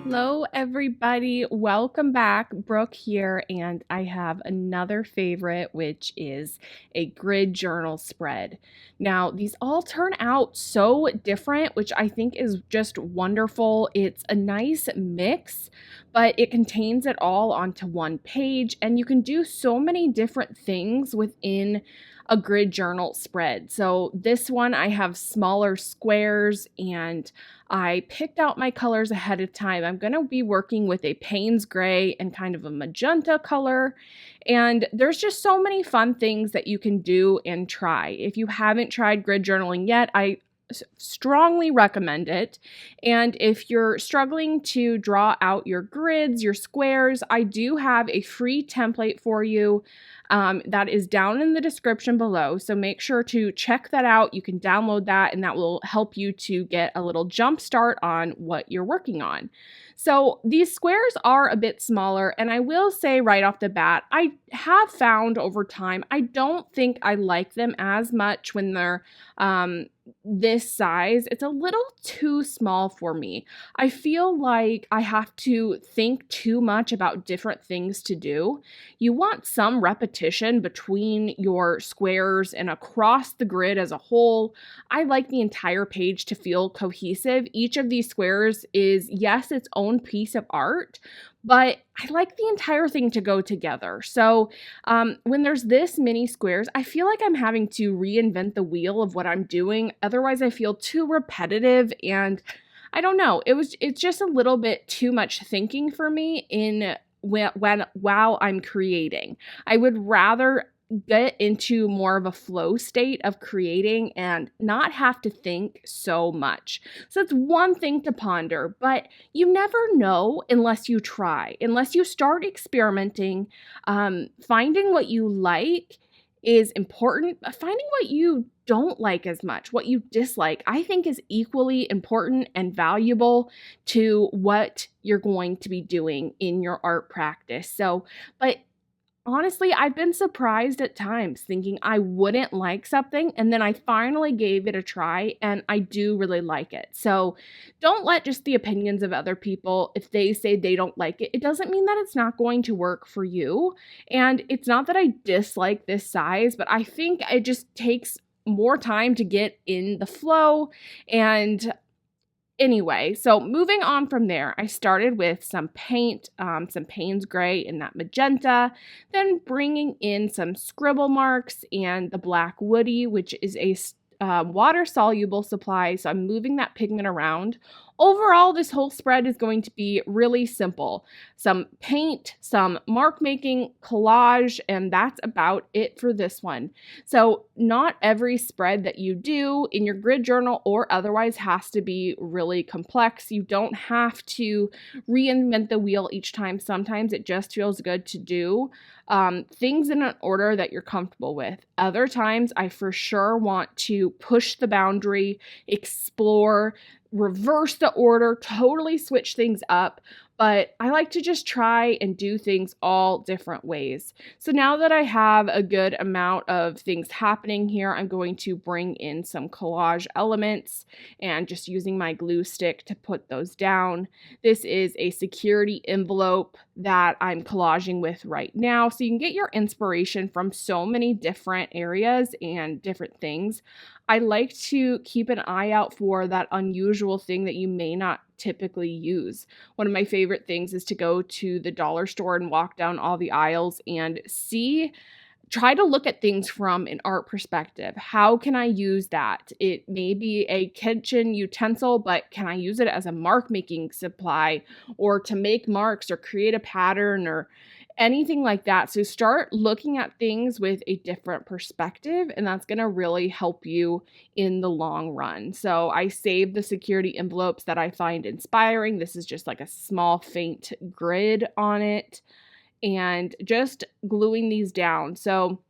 Hello, everybody. Welcome back. Brooke here, and I have another favorite, which is a grid journal spread. Now, these all turn out so different, which I think is just wonderful. It's a nice mix, but it contains it all onto one page, and you can do so many different things within a grid journal spread. So this one, I have smaller squares, and I picked out my colors ahead of time. I'm going to be working with a Payne's gray and kind of a magenta color. And there's just so many fun things that you can do and try. If you haven't tried grid journaling yet, I strongly recommend it. And if you're struggling to draw out your grids, your squares, I do have a free template for you that is down in the description below. So make sure to check that out. You can download that, and that will help you to get a little jump start on what you're working on. So these squares are a bit smaller, and I will say right off the bat, I have found over time, I don't think I like them as much when they're this size. It's a little too small for me. I feel like I have to think too much about different things to do. You want some repetition between your squares and across the grid as a whole. I like the entire page to feel cohesive. Each of these squares is, yes, its own piece of art, but I like the entire thing to go together. So when there's this many squares, I feel like I'm having to reinvent the wheel of what I'm doing. Otherwise, I feel too repetitive, and I don't know. It's just a little bit too much thinking for me while I'm creating. I would rather get into more of a flow state of creating and not have to think so much. So it's one thing to ponder, but you never know unless you try, unless you start experimenting. Finding what you like is important. Finding what you don't like as much, what you dislike, I think is equally important and valuable to what you're going to be doing in your art practice. But honestly, I've been surprised at times thinking I wouldn't like something, and then I finally gave it a try, and I do really like it. So don't let just the opinions of other people, if they say they don't like it, it doesn't mean that it's not going to work for you. And it's not that I dislike this size, but I think it just takes more time to get in the flow. And anyway, so moving on from there, I started with some paint, some Payne's gray and that magenta, then bringing in some scribble marks and the black woody, which is a water-soluble supply, so I'm moving that pigment around. Overall, this whole spread is going to be really simple. Some paint, some mark making, collage, and that's about it for this one. So not every spread that you do in your grid journal or otherwise has to be really complex. You don't have to reinvent the wheel each time. Sometimes it just feels good to do things in an order that you're comfortable with. Other times, I for sure want to push the boundary, explore, reverse the order, totally switch things up, but I like to just try and do things all different ways. So now that I have a good amount of things happening here, I'm going to bring in some collage elements and just using my glue stick to put those down. This is a security envelope that I'm collaging with right now, so you can get your inspiration from so many different areas and different things. I like to keep an eye out for that unusual thing that you may not typically use. One of my favorite things is to go to the dollar store and walk down all the aisles and try to look at things from an art perspective. How can I use that? It may be a kitchen utensil, but can I use it as a mark making supply or to make marks or create a pattern or anything like that? So start looking at things with a different perspective, and that's going to really help you in the long run. So I save the security envelopes that I find inspiring. This is just like a small faint grid on it, and just gluing these down. So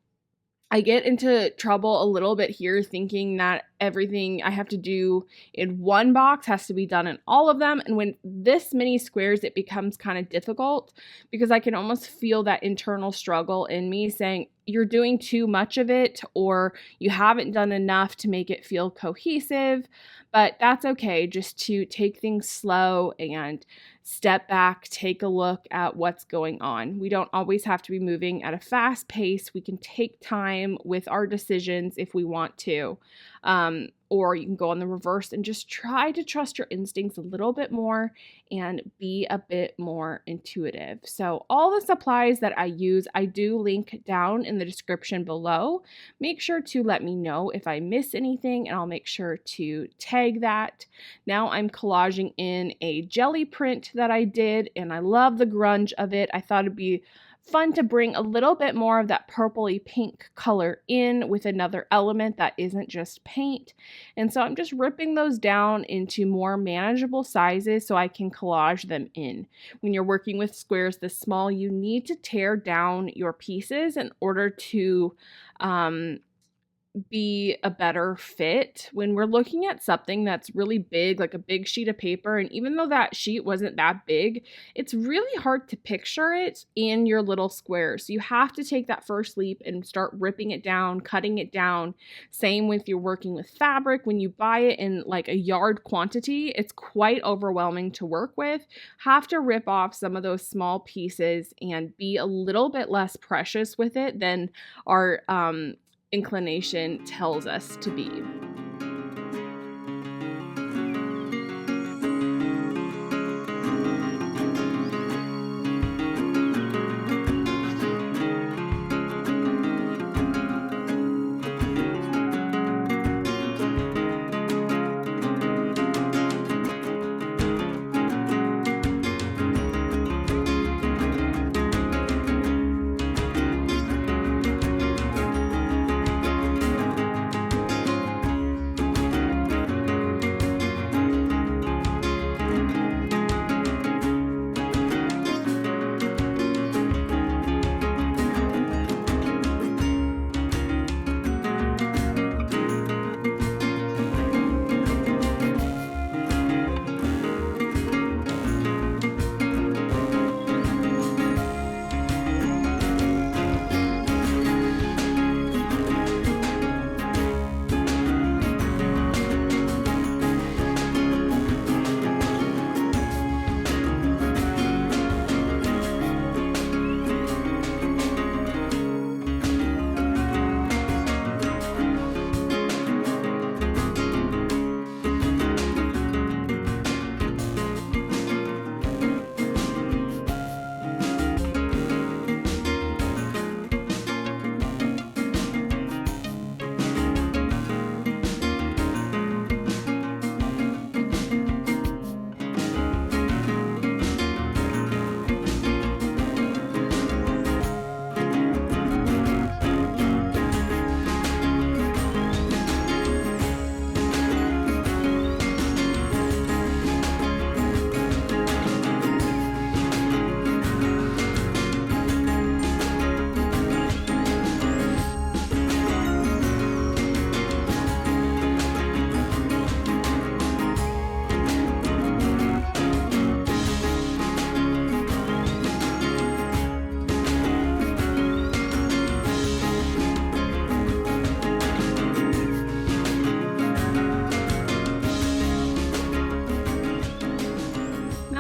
I get into trouble a little bit here thinking that everything I have to do in one box has to be done in all of them. And when this many squares, it becomes kind of difficult because I can almost feel that internal struggle in me saying, you're doing too much of it or you haven't done enough to make it feel cohesive. But that's okay, just to take things slow and step back, take a look at what's going on. We don't always have to be moving at a fast pace. We can take time with our decisions if we want to. Or you can go on the reverse and just try to trust your instincts a little bit more and be a bit more intuitive. So all the supplies that I use, I do link down in the description below. Make sure to let me know if I miss anything, and I'll make sure to tag that. Now I'm collaging in a jelly print that I did, and I love the grunge of it. I thought it'd be fun to bring a little bit more of that purpley pink color in with another element that isn't just paint. And so I'm just ripping those down into more manageable sizes so I can collage them in. When you're working with squares this small, you need to tear down your pieces in order to be a better fit. When we're looking at something that's really big, like a big sheet of paper, and even though that sheet wasn't that big, it's really hard to picture it in your little squares. So you have to take that first leap and start ripping it down, cutting it down. Same with you're working with fabric. When you buy it in like a yard quantity, it's quite overwhelming to work with. Have to rip off some of those small pieces and be a little bit less precious with it than our inclination tells us to be.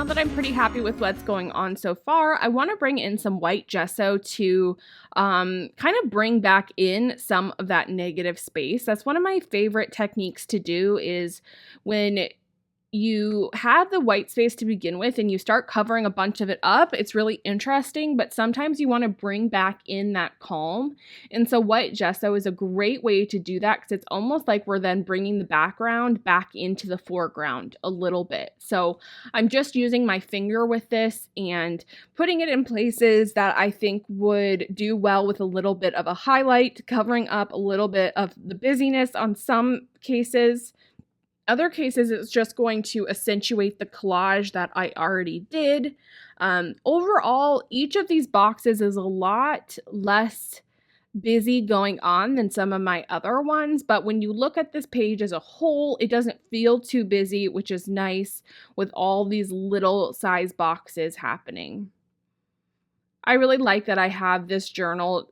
That I'm pretty happy with what's going on so far, I want to bring in some white gesso to kind of bring back in some of that negative space. That's one of my favorite techniques to do, is when you have the white space to begin with and you start covering a bunch of it up. It's really interesting, but sometimes you want to bring back in that calm. And so white gesso is a great way to do that, because it's almost like we're then bringing the background back into the foreground a little bit. So I'm just using my finger with this and putting it in places that I think would do well with a little bit of a highlight, covering up a little bit of the busyness on some cases. Other cases, it's just going to accentuate the collage that I already did. Overall, each of these boxes is a lot less busy going on than some of my other ones, but when you look at this page as a whole, it doesn't feel too busy, which is nice with all these little size boxes happening. I really like that I have this journal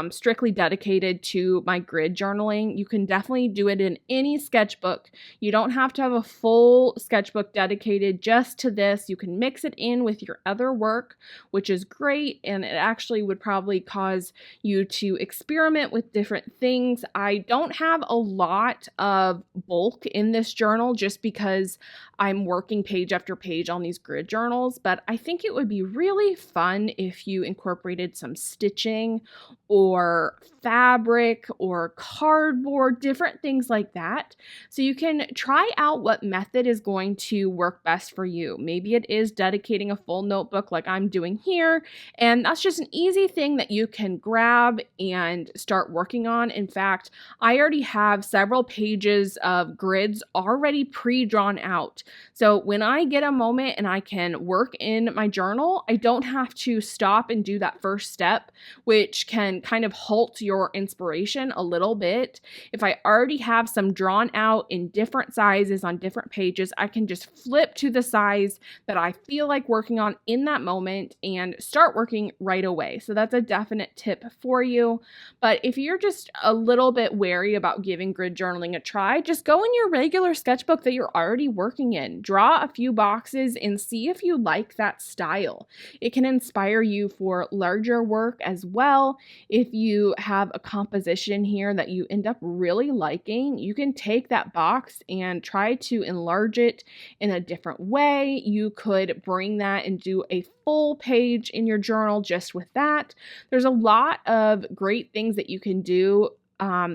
strictly dedicated to my grid journaling. You can definitely do it in any sketchbook. You don't have to have a full sketchbook dedicated just to this. You can mix it in with your other work, which is great, and it actually would probably cause you to experiment with different things. I don't have a lot of bulk in this journal just because I'm working page after page on these grid journals, but I think it would be really fun if you incorporated some stitching or fabric or cardboard, different things like that. So you can try out what method is going to work best for you. Maybe it is dedicating a full notebook like I'm doing here, and that's just an easy thing that you can grab and start working on. In fact, I already have several pages of grids already pre-drawn out. So when I get a moment and I can work in my journal, I don't have to stop and do that first step, which can kind of halt your inspiration a little bit. If I already have some drawn out in different sizes on different pages, I can just flip to the size that I feel like working on in that moment and start working right away. So that's a definite tip for you. But if you're just a little bit wary about giving grid journaling a try, just go in your regular sketchbook that you're already working in. Draw a few boxes and see if you like that style. It can inspire you for larger work as well. If you have a composition here that you end up really liking, you can take that box and try to enlarge it in a different way. You could bring that and do a full page in your journal just with that. There's a lot of great things that you can do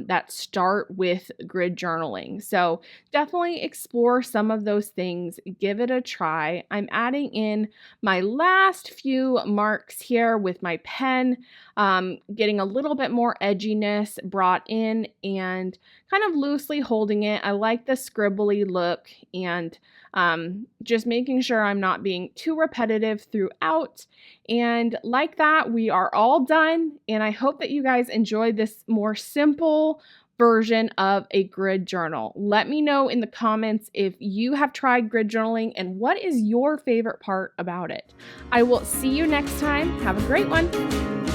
that start with grid journaling. So definitely explore some of those things. Give it a try. I'm adding in my last few marks here with my pen, getting a little bit more edginess brought in and kind of loosely holding it. I like the scribbly look and just making sure I'm not being too repetitive throughout. And like that, we are all done. And I hope that you guys enjoyed this more simple version of a grid journal. Let me know in the comments if you have tried grid journaling and what is your favorite part about it. I will see you next time. Have a great one.